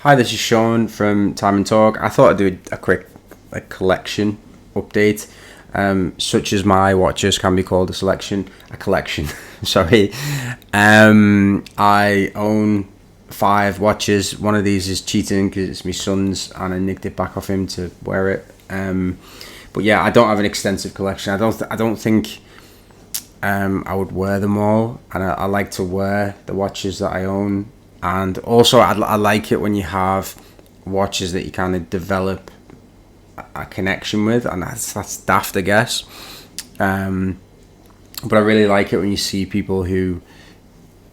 Hi, this is Sean from Time and Talk. I thought I'd do a quick collection update. Such as my watches can be called a collection. Sorry. I own 5 watches. One of these is cheating because it's my son's, and I nicked it back off him to wear it. But yeah, I don't have an extensive collection. I don't think I would wear them all, and I like to wear the watches that I own. And also, I like it when you have watches that you kind of develop a connection with, and that's daft, I guess. But I really like it when you see people who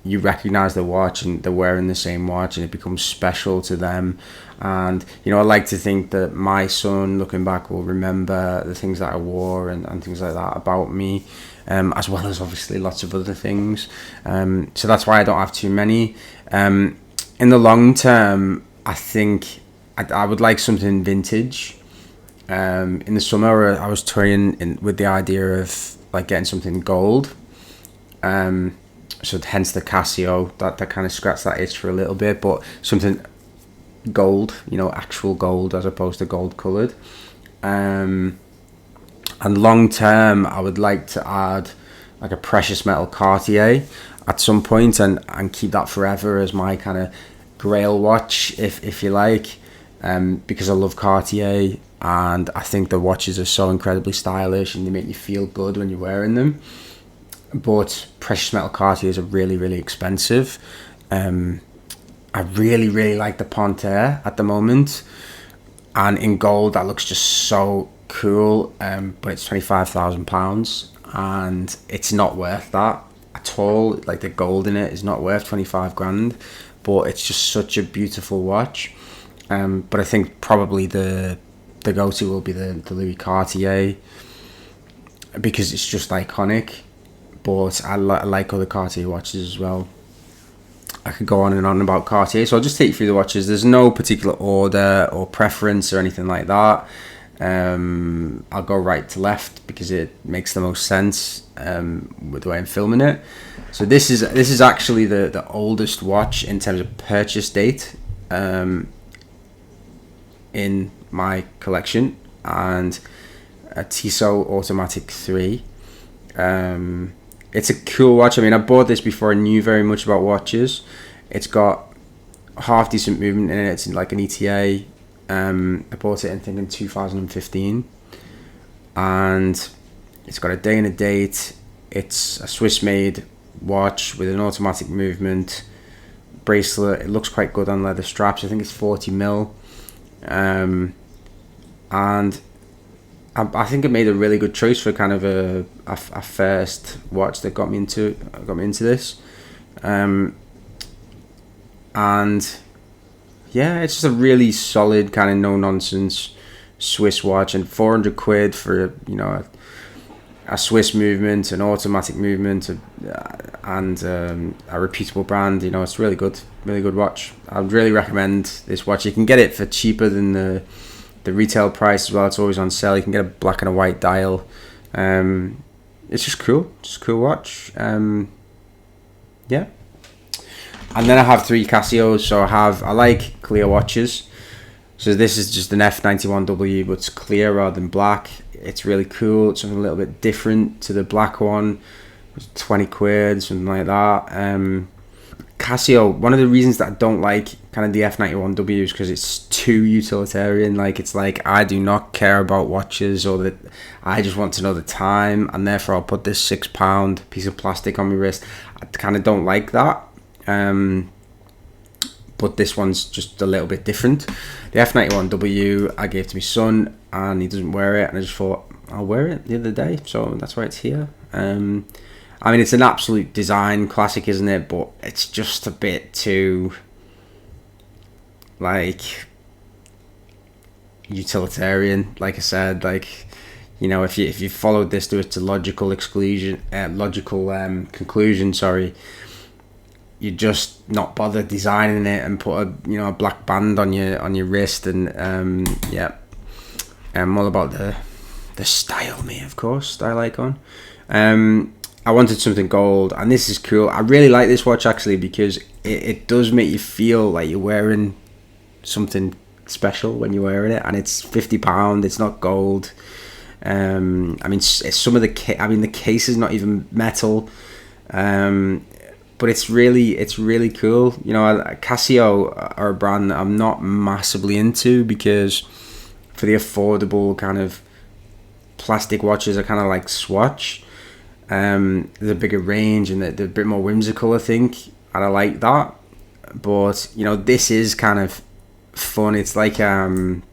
you recognize their watch and they're wearing the same watch, and it becomes special to them. And I like to think that my son, looking back, will remember the things that I wore and things like that about me, as well as obviously lots of other things. So that's why I don't have too many. In the long term, I think I would like something vintage. In the summer, I was toying with the idea of like getting something gold. So hence the Casio, that kind of scratched that itch for a little bit, but something gold, actual gold as opposed to gold colored. And long term, I would like to add like a precious metal Cartier at some point, and keep that forever as my kind of grail watch, if you like, because I love Cartier, and I think the watches are so incredibly stylish and they make you feel good when you're wearing them. But precious metal Cartiers are really, really expensive. I really, really like the Panthère at the moment, and in gold that looks just so cool. But it's £25,000, and it's not worth that at all. Like, the gold in it is not worth 25 grand, but it's just such a beautiful watch. But I think probably the go-to will be the Louis Cartier, because it's just iconic. But I like other Cartier watches as well. I could go on and on about Cartier, so I'll just take you through the watches. There's no particular order or preference or anything like that. I'll go right to left because it makes the most sense with the way I'm filming it. So this is actually the oldest watch in terms of purchase date in my collection, and a Tissot Automatic 3. It's a cool watch. I mean, I bought this before I knew very much about watches. It's got half decent movement in it. It's like an ETA. I bought it in 2015, and it's got a day and a date. It's a Swiss-made watch with an automatic movement bracelet. It looks quite good on leather straps. I think it's 40 mil, and I think it made a really good choice for kind of a first watch that got me into this, and yeah, it's just a really solid kind of no nonsense Swiss watch, and 400 quid for a Swiss movement, an automatic movement, and a reputable brand. It's really good watch. I'd really recommend this watch. You can get it for cheaper than the retail price as well. It's always on sale. You can get a black and a white dial. It's just cool. Just a cool watch. Yeah. And then I have 3 Casios. So I like clear watches. So this is just an F91W, but it's clear rather than black. It's really cool. It's something a little bit different to the black one. It's 20 quid, something like that. Casio, one of the reasons that I don't like kind of the F91W is because it's too utilitarian. It's like I do not care about watches, or that I just want to know the time, and therefore I'll put this £6 piece of plastic on my wrist. I kind of don't like that. But this one's just a little bit different. The F91W I gave to my son, and he doesn't wear it, and I just thought I'll wear it the other day, so that's why it's here. I mean, it's an absolute design classic, isn't it? But it's just a bit too, utilitarian. Like I said, if you followed this to its logical conclusion, you just not bother designing it and put a black band on your wrist, and yeah, I'm all about the style, of course, style icon. I wanted something gold, and this is cool. I really like this watch actually because it does make you feel like you're wearing something special when you're wearing it, and it's £50. It's not gold. I mean, some of the the case is not even metal, but it's really cool. You know, Casio are a brand that I'm not massively into, because for the affordable kind of plastic watches, I kind of like Swatch. There's a bigger range and they're a bit more whimsical, I think, and I like that. But you know, this is kind of fun. It's like I'm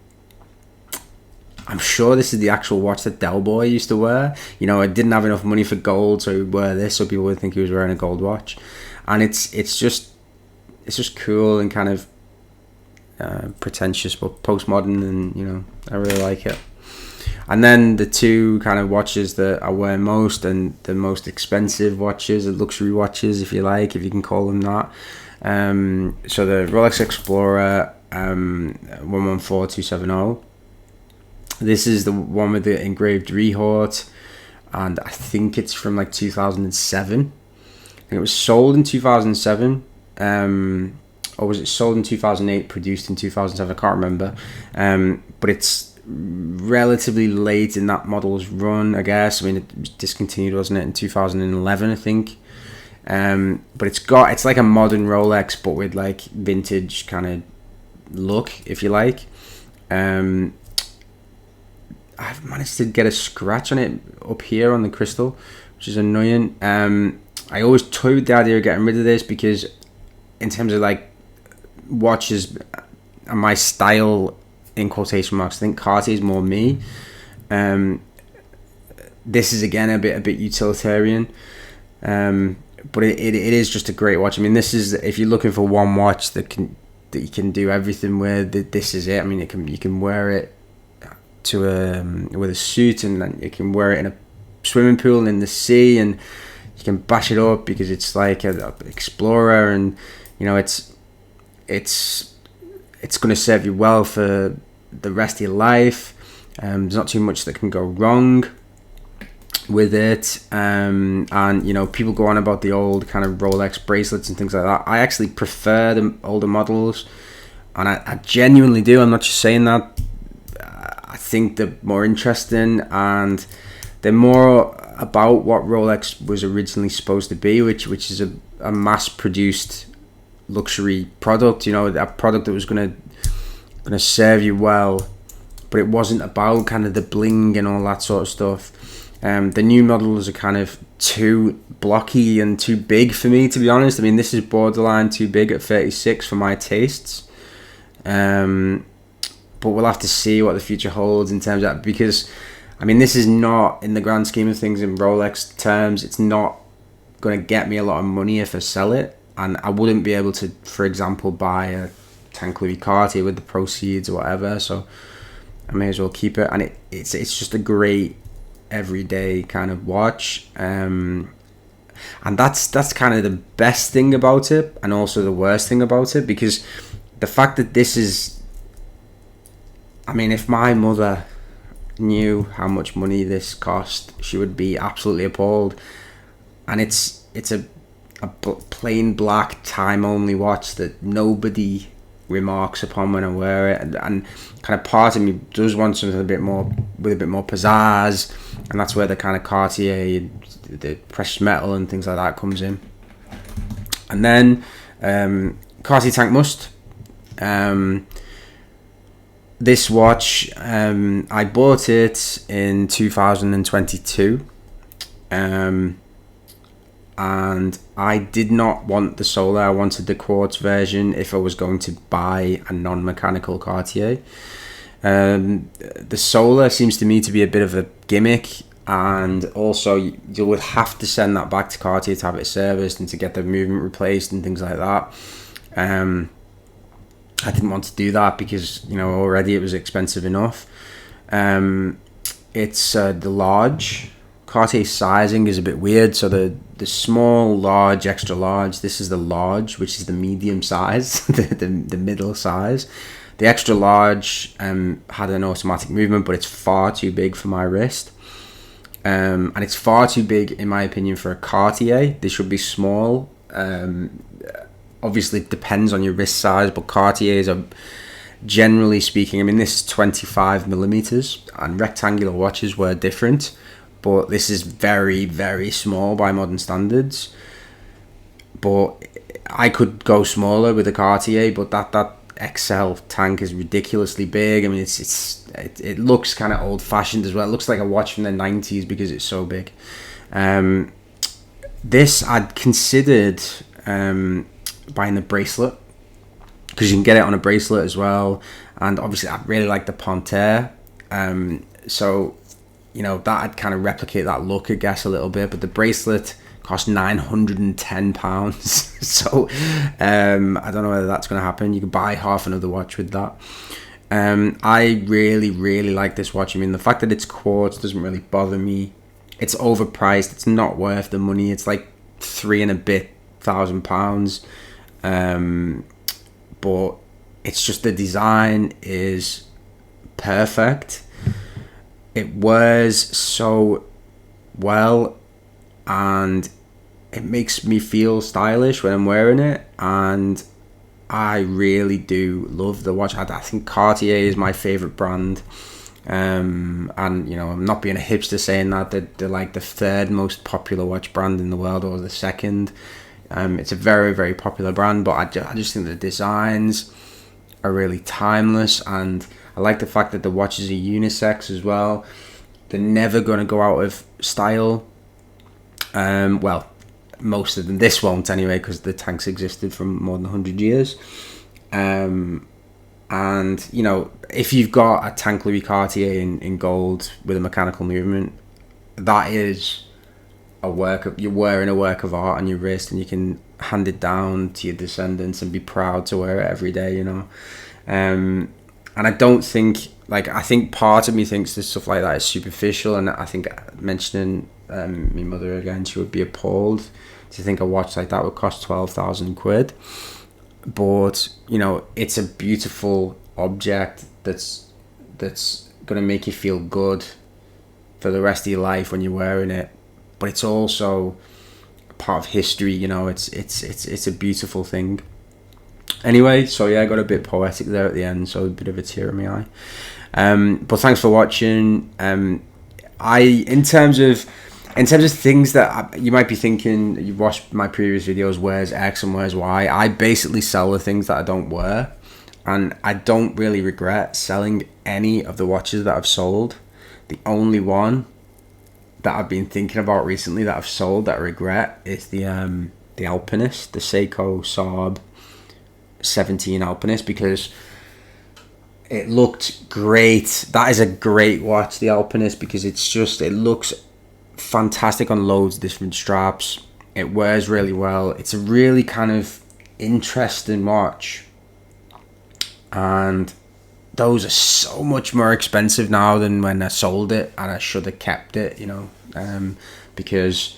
sure this is the actual watch that Del Boy used to wear. You know, I didn't have enough money for gold, so he'd wear this, so people would think he was wearing a gold watch. And it's just cool and kind of pretentious, but postmodern, and you know, I really like it. And then the two kind of watches that I wear most, and the most expensive watches, the luxury watches, if you like, if you can call them that. So the Rolex Explorer 114270. This is the one with the engraved Rehort, and I think it's from like 2007. I think it was sold in 2007, or was it sold in 2008, produced in 2007? I can't remember. But it's relatively late in that model's run, I guess. I mean, it was discontinued, wasn't it, in 2011, I think. But it's like a modern Rolex, but with like vintage kind of look, if you like. I've managed to get a scratch on it up here on the crystal, which is annoying. I always toyed with the idea of getting rid of this, because in terms of like watches and my style, in quotation marks, I think Cartier is more me. This is again a bit utilitarian, but it is just a great watch. I mean, this is, if you're looking for one watch that you can do everything with, this is it. I mean, you can wear it with a suit, and then you can wear it in a swimming pool and in the sea, and you can bash it up because it's like an Explorer, and you know, it's going to serve you well for the rest of your life. There's not too much that can go wrong with it. And you know, people go on about the old kind of Rolex bracelets and things like that. I actually prefer the older models, and I genuinely do. I'm not just saying that. I think they're more interesting, and they're more about what Rolex was originally supposed to be, which is a mass-produced luxury product. You know, a product that was gonna serve you well, but it wasn't about kind of the bling and all that sort of stuff. The new models are kind of too blocky and too big for me, to be honest. I mean, this is borderline too big at 36 for my tastes. But we'll have to see what the future holds in terms of that, because I mean, this is not, in the grand scheme of things, in Rolex terms, it's not going to get me a lot of money if I sell it, and I wouldn't be able to, for example, buy a Tank Louis Cartier with the proceeds or whatever, so I may as well keep it. And it's just a great everyday kind of watch, and that's kind of the best thing about it, and also the worst thing about it, because the fact that this is, I mean, if my mother knew how much money this cost, she would be absolutely appalled. And it's a plain black time only watch that nobody remarks upon when I wear it, and kind of part of me does want something with a bit more pizzazz, and that's where the kind of Cartier, the precious metal and things like that comes in. And then Cartier Tank Must. This watch, I bought it in 2022, and I did not want the Solar. I wanted the quartz version if I was going to buy a non-mechanical Cartier. The Solar seems to me to be a bit of a gimmick, and also you would have to send that back to Cartier to have it serviced and to get the movement replaced and things like that. I didn't want to do that because, you know, already it was expensive enough. It's the large. Cartier sizing is a bit weird. So the small, large, extra large. This is the large, which is the medium size, the middle size. The extra large had an automatic movement, but it's far too big for my wrist. And it's far too big, in my opinion, for a Cartier. They should be small. Obviously, it depends on your wrist size, but Cartiers are generally speaking, I mean, this is 25 millimeters, and rectangular watches were different, but this is very, very small by modern standards. But I could go smaller with a Cartier, but that XL tank is ridiculously big. I mean, it looks kind of old fashioned as well. It looks like a watch from the 90s because it's so big. This I'd considered buying the bracelet, because you can get it on a bracelet as well. And obviously I really like the Panthère, so you know, that I'd kind of replicate that look, I guess, a little bit. But the bracelet cost £910. So I don't know whether that's going to happen. You can buy half another watch with that. I really, really like this watch. I mean, the fact that it's quartz doesn't really bother me. It's overpriced. It's not worth the money. It's like £3,000. But it's just, the design is perfect. It wears so well, and it makes me feel stylish when I'm wearing it, and I really do love the watch. I think Cartier is my favorite brand, and you know, I'm not being a hipster saying that. They're like the third most popular watch brand in the world, or the second. It's a very, very popular brand, but I just think the designs are really timeless, and I like the fact that the watches are unisex as well. They're never going to go out of style. Well, most of them. This won't anyway, because the tanks existed for more than 100 years. And, you know, if you've got a Tank Louis Cartier in gold with a mechanical movement, that is you're wearing a work of art on your wrist, and you can hand it down to your descendants and be proud to wear it every day, you know. And I don't think, like, I think part of me thinks that stuff like that is superficial, and I think mentioning my mother again, she would be appalled to think a watch like that would cost 12,000 quid. But, you know, it's a beautiful object that's going to make you feel good for the rest of your life when you're wearing it. But it's also part of history, you know. It's a beautiful thing. Anyway, so yeah, I got a bit poetic there at the end, so a bit of a tear in my eye. But thanks for watching. In terms of things that you might be thinking, you've watched my previous videos, where's X and where's Y, I basically sell the things that I don't wear, and I don't really regret selling any of the watches that I've sold. The only one that I've been thinking about recently that I've sold that I regret is the Alpinist, the Seiko Saab 17 Alpinist, because it looked great. That is a great watch, the Alpinist, because it looks fantastic on loads of different straps. It wears really well. It's a really kind of interesting watch, and those are so much more expensive now than when I sold it, and I should have kept it, you know, because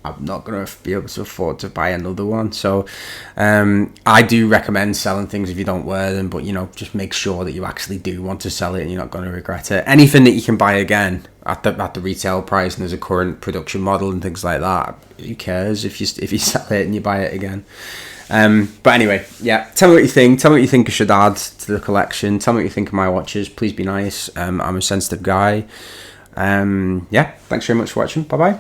I'm not going to be able to afford to buy another one. So I do recommend selling things if you don't wear them, but, you know, just make sure that you actually do want to sell it and you're not going to regret it. Anything that you can buy again at the retail price, and there's a current production model and things like that, who cares if you sell it and you buy it again. But anyway, yeah, tell me what you think. Tell me what you think I should add to the collection. Tell me what you think of my watches. Please be nice. I'm a sensitive guy. Yeah, thanks very much for watching. Bye bye.